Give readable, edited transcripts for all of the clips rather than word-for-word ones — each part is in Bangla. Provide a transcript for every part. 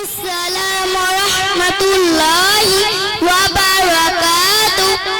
আসসালামু রাহমাতুল্লাহি ওয়া বারাকাতুহু।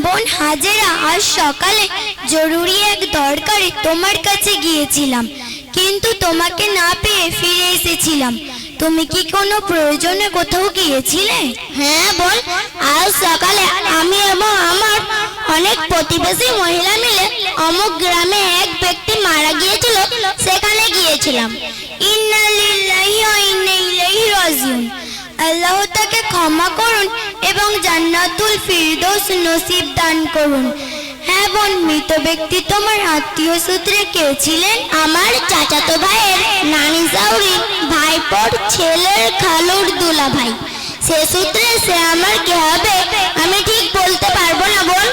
বোন হাজেরা, আজ সকালে জরুরি এক দরকারে তোমার কাছে গিয়েছিলাম, কিন্তু তোমাকে না পেয়ে ফিরে এসেছিলাম। তুমি কি কোনো প্রয়োজনে কোথাও গিয়েছিলে? হ্যাঁ বোন, আজ সকালে আমি এবং আমার অনেক প্রতিবেশী মহিলা মিলে অমুক গ্রামে এক ব্যক্তি মারা গিয়েছিল, সেখানে গিয়েছিলাম। ইন্না লিল্লাহি ওয়া ইন্না ইলাইহি রাজিউন। আল্লাহ তাকে ক্ষমা করুন এবং জান্নাতুল ফিরদৌস নসিব দান করুন। হ্যাঁ বোন, মৃত ব্যক্তি তোমার আত্মীয় সূত্রে কে ছিলেন? আমার চাচাতো ভাইয়ের নানি সাউরি ভাইপোর ছেলের খালুর দুলা ভাই। সে সূত্রে সে আমার কে হবে আমি ঠিক বলতে পারবো না বোন।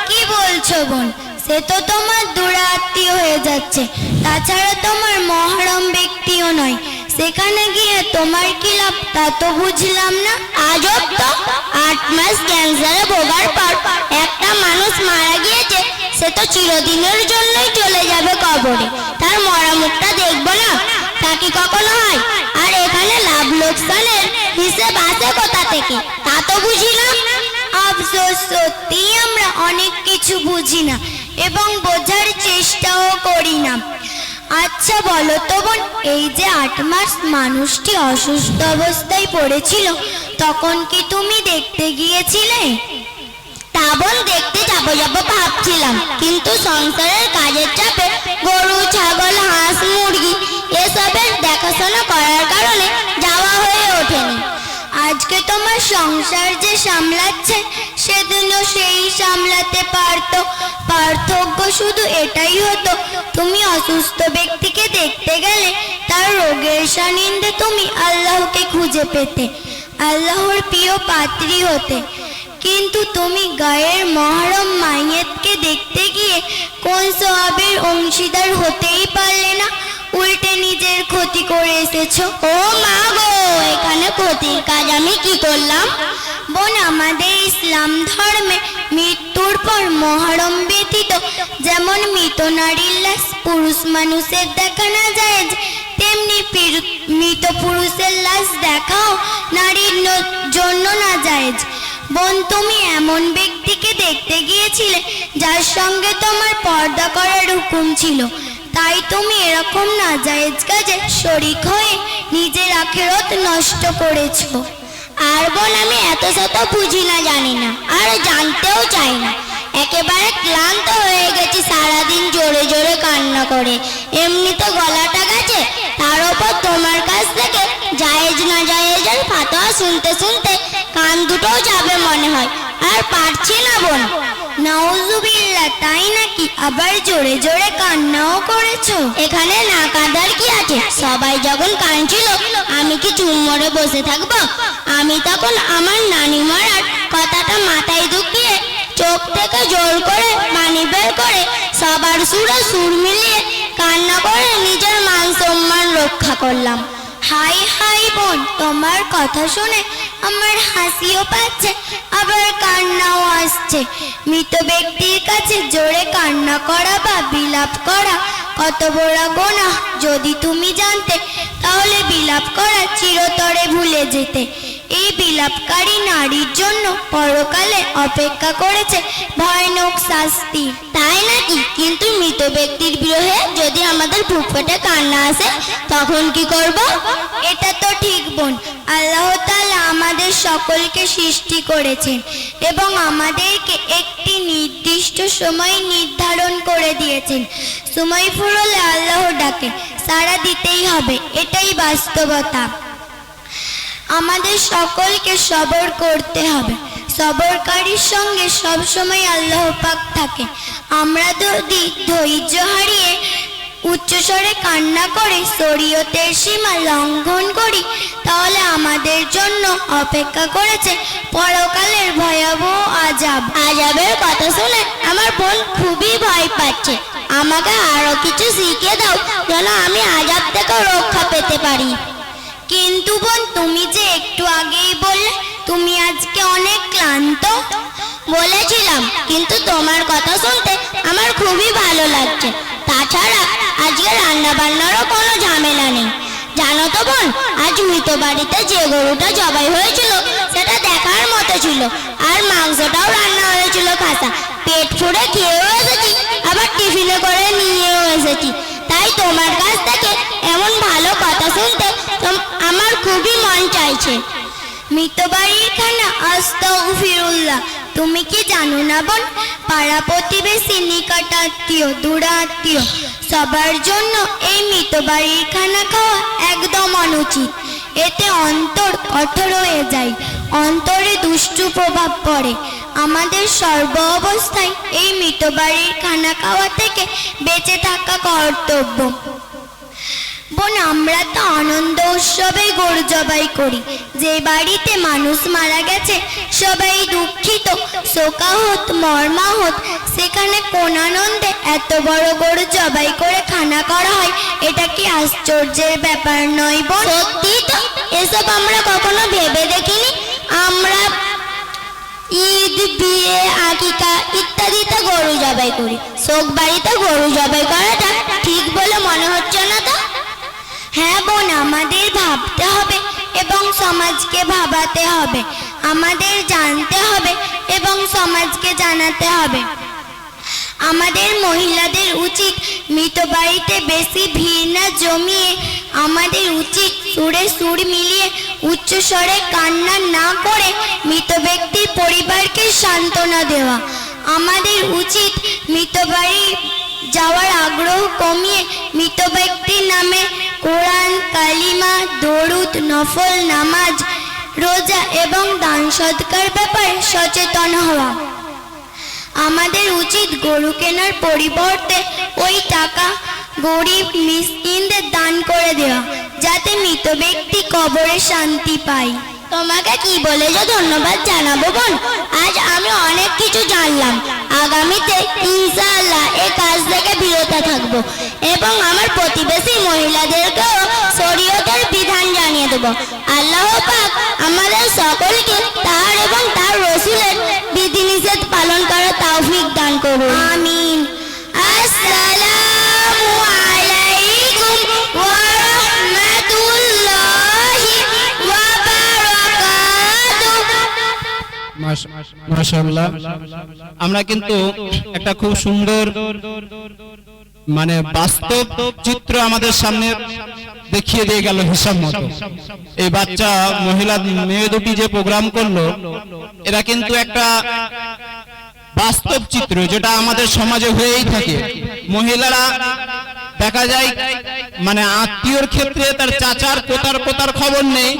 কি বলছো বোন? সে তো তোমার দূর আত্মীয় হয়ে যাচ্ছে, তাছাড়া তোমার মহরম ব্যক্তিও নয়। সেখানে গিয়ে তোমার কি লাভ তা তো বুঝলাম না। আজব তো, 8 মাস ক্যান্সারে ভোগার পর একটা মানুষ মারা গিয়েছে, সে তো চিরদিনের জন্যই চলে যাবে কবরে। তার মরা মুখটা দেখবো না, তা কি কখনো হয়? আর এখানে লাভ লোকসানের হিসেব আছে কোথা থেকে তা তো বুঝি না। আফসোস, সত্যি আমরা অনেক কিছু বুঝি না এবং বোঝার চেষ্টাও করি না। আচ্ছা বলো তো বোন, এই যে 8 মাস মানুষটি অসুস্থ অবস্থায় পড়েছিল, তখন কি তুমি দেখতে গিয়েছিলে? তা বোন, দেখতে যাবো ভাবছিলাম, কিন্তু সংসারের কাজের চাপে গরু ছাগল হাঁস মুরগি এসবের দেখাশোনা করার কারণে যাওয়া হয়ে ওঠেনি। আজকে তোমার সংসার যে সামলাচ্ছে, সেদিনও সেই সামলাতে পারতো। পার্থক্য শুধু এটাই হতো, তুমি অসুস্থ ব্যক্তিকে দেখতে গেলে তার রোগের সানিধ্যে তুমি আল্লাহকে খুঁজে পেতে, আল্লাহর প্রিয় পাত্রী হতে। কিন্তু তুমি গায়ের মহরম মাইয়েতকে দেখতে গিয়ে কোন সওয়াবের অংশীদার হতেই পারলে না, উল্টে নিজের ক্ষতি করে এসেছো। ও মা গো, এখানে ক্ষতির কাজ আমি কি করলাম? বোন, আমাদের ইসলাম ধর্মে মৃত্যুর পর মহরম ব্যতীত যেমন মৃত নারীর লাশ পুরুষ মানুষের দেখা না যায়, তেমনি মৃত পুরুষের লাশ দেখাও নারীর জন্য না যায়। বোন, তুমি এমন ব্যক্তিকে দেখতে গিয়েছিলে যার সঙ্গে তোমার পর্দা করার হুকুম ছিল, তাই তুমি এরকম নাজায়েজ কাজে শরীক হয়ে নিজের আখিরাত নষ্ট করেছো। আর বোন, আমি এত শত বুঝি না, জানি না, আর জানতেও চাই না। একেবারে ক্লান্ত হয়ে গেছি সারাদিন জোরে জোরে কান্না করে। এমনিতে গলাটা গেছে, তার উপর তোমার কাছ থেকে জায়েজ না জায়েজের ফাতোয়া শুনতে শুনতে কান দুটোও যাবে মনে হয়, আর পারছি না বোন। নাউজুবিল্লাহ, তাই নাকি? আবার জোরে জোরে কান্নাও করেছো? এখানে না কাঁদার কি আছে? সবাই যখন কাঁদছিল আমি কি চুপ মরে বসে থাকবো? আমি তখন আমার নানি মারার কথাটা মাথায় ঢুকিয়ে চোখ থেকে জোর করে পানি বের করে সবার সুরে সুর মিলিয়ে কান্না করে নিজের মান সম্মান রক্ষা করলাম। হাই হাই বোন, তোমার কথা শুনে আমার হাসিও পাচ্ছে, আবার কান্নাও আসছে। মৃত ব্যক্তির কাছে জোরে কান্না করা বা বিলাপ করা কত বড় গুনাহ যদি তুমি জানতে, তাহলে বিলাপ করা চিরতরে ভুলে যেতে। এই বিলাপকারী নারীর জন্য পরকালে অপেক্ষা করেছে ভয়ানক শাস্তি। তাই নাকি? কিন্তু মৃত ব্যক্তির বিরহে যদি আমাদের বুক ফেটে কান্না আসে, তখন কি করব? এটা তো ঠিক বোন, আল্লাহ তাআলা আমাদের সকলকে সৃষ্টি করেছেন এবং আমাদেরকে একটি নির্দিষ্ট সময় নির্ধারণ করে দিয়েছেন। সময় ফুরলে আল্লাহ ডাকে সাড়া দিতেই হবে, এটাই বাস্তবতা। আমাদের সকলকে সবর করতে হবে, সবরকারীর সঙ্গে সব সময় আল্লাহ পাক থাকে। আমরা যদি ধৈর্য হারিয়ে উচ্চস্বরে কান্না করে শরীয়তের সীমা লঙ্ঘন করি, তাহলে আমাদের জন্য অপেক্ষা করেছে পরকালের ভয়াবহ আযাব। আযাবের কথা শুনে আমার বোন খুবই ভয় পাচ্ছে। আমাকে আরো কিছু শিখিয়ে দাও, যেন আমি আযাব থেকে রক্ষা পেতে পারি। কিন্তু বোন, তুমি যে একটু আগেই বললে তুমি আজকে অনেক ক্লান্ত। বলেছিলাম, কিন্তু তোমার কথা শুনতে আমার খুবই ভালো লাগছে। তাছাড়া আজকে রান্না বান্নারও কোনো ঝামেলা নেই। জানো তো বোন, আজ মৃত বাড়িতে যে গরুটা জবাই হয়েছিল সেটা দেখার মতো ছিল, আর মাংসটাও রান্না হয়েছিল খাসা। পেট ফুড়ে খেয়েও এসেছি, আবার টিফিনে করে নিয়েও এসেছি। তাই তোমার কাছ থেকে এমন ভালো কথা শুনতে আমার খুবই মন চাইছে। মৃতবাড়ির খানা আস্তাগফিরুল্লাহ। তুমি কি জানো না বোন, পাড়া প্রতিবেশী, নিকট আত্মীয়, দূরাত্মীয় সবার জন্য এই মৃতবাড়ির খানা খাওয়া একদম অনুচিত। এতে অন্তর কঠোর হয়ে যায়, অন্তরে দুষ্টু প্রভাব পড়ে। আমাদের সর্ব অবস্থায় এই মৃতবাড়ির খানা খাওয়া থেকে বেঁচে থাকা কর্তব্য। বোন, আমরা তো আনন্দ উৎসবে গরু জবাই করি। যে বাড়িতে মানুষ মারা গেছে সবাই দুঃখিত, শোকাহত, মর্মাহত, সেখানে কোন আনন্দে এত বড় গরু জবাই করে খানা করা হয়? এটা কি আশ্চর্যের ব্যাপার নয় বোন? সত্যি তো, এসব আমরা কখনো ভেবে দেখিনি। আমরা ঈদ, বিয়ে, আকিকা ইত্যাদিতে গরু জবাই করি, শোক বাড়িতে গরু জবাই করাটা ঠিক বলে মনে হচ্ছে না তো? হ্যাঁ বোন, আমাদের ভাবতে হবে এবং সমাজকে ভাবাতে হবে। আমাদের জানতে হবে এবং সমাজকে জানাতে হবে। আমাদের মহিলাদের উচিত মৃত বাড়িতে বেশি ভিড় না জমিয়ে, আমাদের উচিত সুরে সুর মিলিয়ে উচ্চ স্বরে কান্না না করে মৃত ব্যক্তির পরিবারকে সান্ত্বনা দেওয়া। আমাদের উচিত মৃত বাড়ি যাওয়ার আগ্রহ কমিয়ে মৃত ব্যক্তির নামে কোরআন, কালিমা, দরুদ, নফল নামাজ, রোজা এবং দান সদকার ব্যাপারে সচেতন হওয়া। আমাদের উচিত গরু কেনার পরিবর্তে ওই টাকা গরিব মিসকিনদের দান করে দেওয়া, যাতে মৃত ব্যক্তি কবরে শান্তি পায়। তোমাকে কি বলে যে ধন্যবাদ জানাবো বোন। আজ আমি অনেক কিছু জানলাম। আগামীতে ইনশাআল্লাহ এই কাজ থেকে বিরত থাকবো এবং আমার প্রতিবেশী মহিলাদেরকেও শরীয়তের বিধান জানিয়ে দেবো। আল্লাহ পাক আমাদের সকলকে তার এবং তার রসুলের বিধিনিষেধ পালন করার তৌফিক দান করুন। আমিন। আসসালামু আলাইকুম ওয়া রাহমাতুল্লাহি ওয়া বারাকাতুহু। মাশাআল্লাহ, আমরা কিন্তু একটা খুব সুন্দর বাস্তব চিত্র আমাদের সামনে দেখিয়ে দিয়ে গেল হিসাব মতো। এই বাচ্চা মহিলা মেয়ে দুটি যে প্রোগ্রাম করলো, এরা কিন্তু একটা বাস্তব চিত্র যেটা আমাদের সমাজে হয়েই থাকে। মহিলারা দেখা যায় আত্মীয়র ক্ষেত্রে তার চাচার পোতার খবর নেই,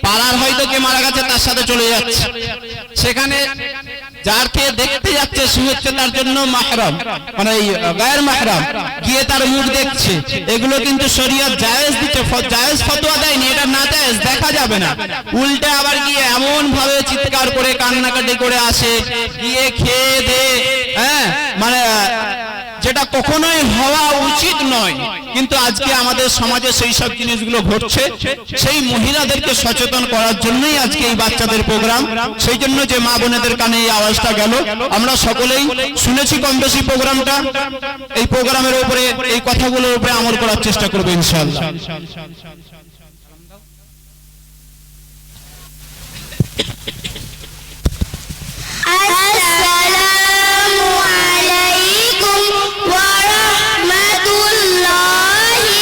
পাড়ার হয়তো কে মারা গেছে তার সাথে চলে যাচ্ছে, সেখানে যারকে দেখতে যাচ্ছে সে হচ্ছে তার জন্য মাহরাম, গায়ের মাহরাম, গিয়ে তার মুখ দেখছে। এগুলো কিন্তু শরীয়ত জায়েজ দিচ্ছে, জায়েজ ফতোয়া দেয়নি, এটা না জায়েজ, দেখা যাবে না। উল্টে আবার গিয়ে এমন ভাবে চিৎকার করে কান্নাকাটি করে আসে, গিয়ে খেয়ে দে, যেটা কখনোই হওয়া উচিত নয়। কিন্তু আজকে আমাদের সমাজে সেই সব জিনিসগুলো ঘটছে। সেই মহিলাদেরকে সচেতন করার জন্যই আজকে এই বাচ্চাদের প্রোগ্রাম। সেই জন্য যে মা বোনেদের কানে এই আওয়াজটা গেল, আমরা সকলেই শুনেছি কম বেশি প্রোগ্রামটা। এই প্রোগ্রামের উপরে, এই কথাগুলোর উপরে আমল করার চেষ্টা করবো ইনশাআল্লাহ। আসসালামু আলাইকুম ওয়া রাহমাতুল্লাহি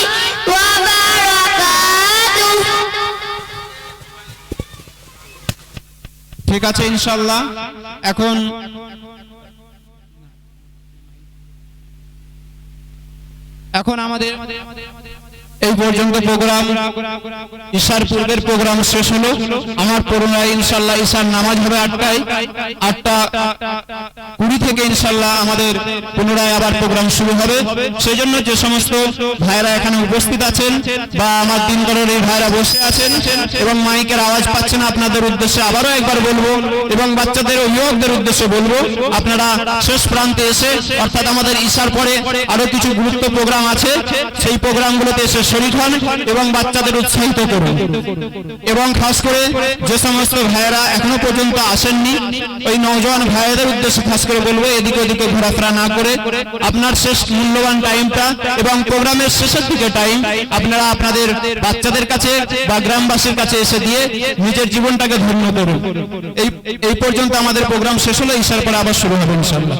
ওয়া বারাকাতুহু। ঠিক আছে ইনশাআল্লাহ। এখন আমাদের এই পর্যন্ত প্রোগ্রাম, ঈশার পূর্বের প্রোগ্রাম শেষ হলো। আমার পুনরায় ইনশাআল্লাহ ঈশার নামাজ হবে 8:20 থেকে ইনশাআল্লাহ আমাদের পুনরায় আবার প্রোগ্রাম শুরু হবে। সেজন্য যে সমস্ত ভাইরা এখানে উপস্থিত আছেন বা আমার দিনকরের এই ভাইরা বসে আছেন এবং মাইকের আওয়াজ পাচ্ছেন, আপনাদের উদ্দেশ্যে আবারও একবার বলবো এবং বাচ্চাদের অভিভাবকদের উদ্দেশ্যে বলবো, আপনারা শেষ প্রান্তে এসে, অর্থাৎ আমাদের ঈশার পরে আরো কিছু গুরুত্ব প্রোগ্রাম আছে, সেই প্রোগ্রামগুলোতে এসে শরীর হন এবং বাচ্চাদের উৎসাহিত করুন। এবং খাস করে যে সমস্ত ভাইয়েরা এখনো পর্যন্ত আসেননি, ওই নওজোয়ান ভাইয়েদের উদ্দেশ্যে খাস করে বলবো, এদিকে ওদিকে ঘোরাফেরা না করে আপনার শেষ মূল্যবান টাইমটা এবং প্রোগ্রামের শেষের দিকে টাইম আপনারা আপনাদের বাচ্চাদের কাছে বা গ্রামবাসীর কাছে এসে দিয়ে নিজের জীবনটাকে ধন্য করুন। এই পর্যন্ত আমাদের প্রোগ্রাম শেষ হলো, ঈশার পরে আবার শুরু হবে ইনশাআল্লাহ।